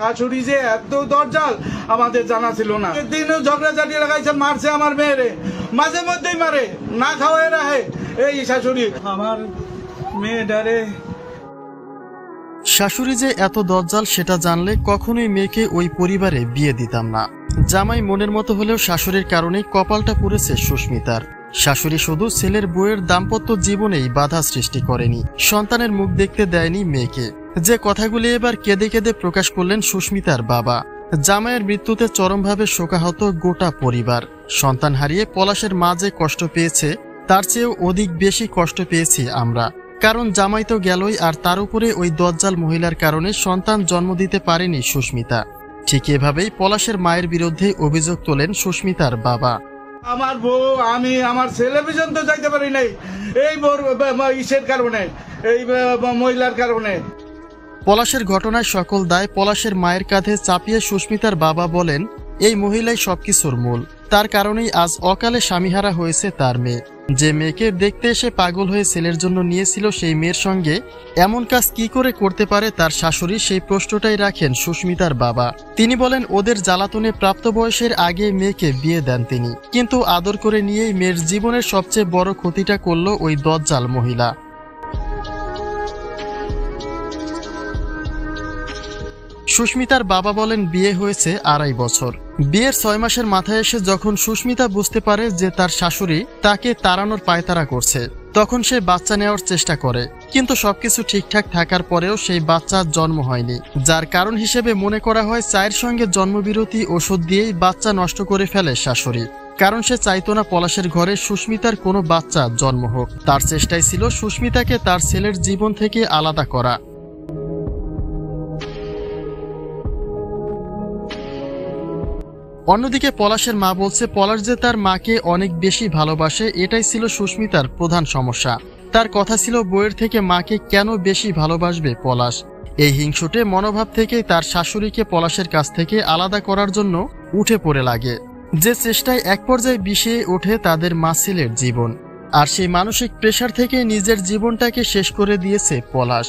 শাশুড়ি যে এত দরজাল আমাদের জানা ছিল না। দিনও ঝগড়াঝাটি লাগাইছে, মারছে আমার মেয়েরে, মাঝে মধ্যেই মারে, না খাওয়াই রাখে এই শাশুড়ি আমার মেয়েটারে। শাশুড়ি যে এত দজ্জাল সেটা জানলে কখনোই মেয়েকে ওই পরিবারে বিয়ে দিতাম না। জামাই মনের মতো হলেও শাশুড়ির কারণেই কপালটা পুড়েছে সুস্মিতার। শাশুড়ি শুধু ছেলের বউয়ের দাম্পত্য জীবনেই বাধা সৃষ্টি করেনি, সন্তানের মুখ দেখতে দেয়নি মেয়েকে। যে কথাগুলি এবার কেঁদে কেঁদে প্রকাশ করলেন সুস্মিতার বাবা। জামাইয়ের মৃত্যুতে চরমভাবে শোকাহত গোটা পরিবার। সন্তান হারিয়ে পলাশের মা যে কষ্ট পেয়েছে তার চেয়েও অধিক বেশি কষ্ট পেয়েছি আমরা। কারণ জামাই তো গেলই, আর তার উপরে ওই দজ্জাল মহিলার কারণে সন্তান জন্ম দিতে পারেনি সুস্মিতা। ঠিক এভাবেই পলাশের মায়ের বিরুদ্ধে অভিযোগ তোলেন সুস্মিতার বাবা। আমার বউ, আমি আমার ছেলে পর্যন্ত যাইতে পারি নাই এই ইসের কারণে, এই মহিলার কারণে। পলাশের ঘটনায় সকল দায় পলাশের মায়ের কাঁধে চাপিয়ে সুস্মিতার বাবা বলেন, এই মহিলাই সবকিছুর মূল। তার কারণেই আজ অকালে স্বামীহারা হয়েছে তার মেয়ে। যে মেয়েকে দেখতে এসে পাগল হয়ে ছেলের জন্য নিয়েছিল, সেই মেয়ের সঙ্গে এমন কাজ কি করে করতে পারে তার শাশুড়ি, সেই প্রশ্নটাই রাখেন সুস্মিতার বাবা। তিনি বলেন, ওদের জ্বালাতনে প্রাপ্তবয়সের আগে মেয়েকে বিয়ে দেন তিনি, কিন্তু আদর করে নিয়েই মেয়ের জীবনের সবচেয়ে বড় ক্ষতিটা করল ওই দজ্জাল মহিলা। সুস্মিতার বাবা বলেন, বিয়ে হয়েছে 2.5 বছর। বিয়ের 6 মাসের মাথায় এসে যখন সুস্মিতা বুঝতে পারে যে তার শাশুড়ি তাকে তাড়ানোর পায়তারা করছে, তখন সে বাচ্চা নেওয়ার চেষ্টা করে। কিন্তু সবকিছু ঠিকঠাক থাকার পরেও সেই বাচ্চার জন্ম হয়নি, যার কারণ হিসেবে মনে করা হয় চায়ের সঙ্গে জন্মবিরতি ওষুধ দিয়েই বাচ্চা নষ্ট করে ফেলে শাশুড়ি। কারণ সে চাইতো না পলাশের ঘরে সুস্মিতার কোনো বাচ্চা জন্ম হোক। তার চেষ্টাই ছিল সুস্মিতাকে তার ছেলের জীবন থেকে আলাদা করা। অন্যদিকে পলাশের মা বলছে, পলাশ যে তার মাকে অনেক বেশি ভালোবাসে, এটাই ছিল সুস্মিতার প্রধান সমস্যা। তার কথা ছিল বউয়ের থেকে মাকে কেন বেশি ভালোবাসবে পলাশ। এই হিংসুটে মনোভাব থেকেই তার শাশুড়িকে পলাশের কাছ থেকে আলাদা করার জন্য উঠে পড়ে লাগে, যে চেষ্টায় এক পর্যায়ে বিষিয়ে ওঠে তাদের মা ছেলের জীবন। আর সেই মানসিক প্রেশার থেকে নিজের জীবনটাকে শেষ করে দিয়েছে পলাশ।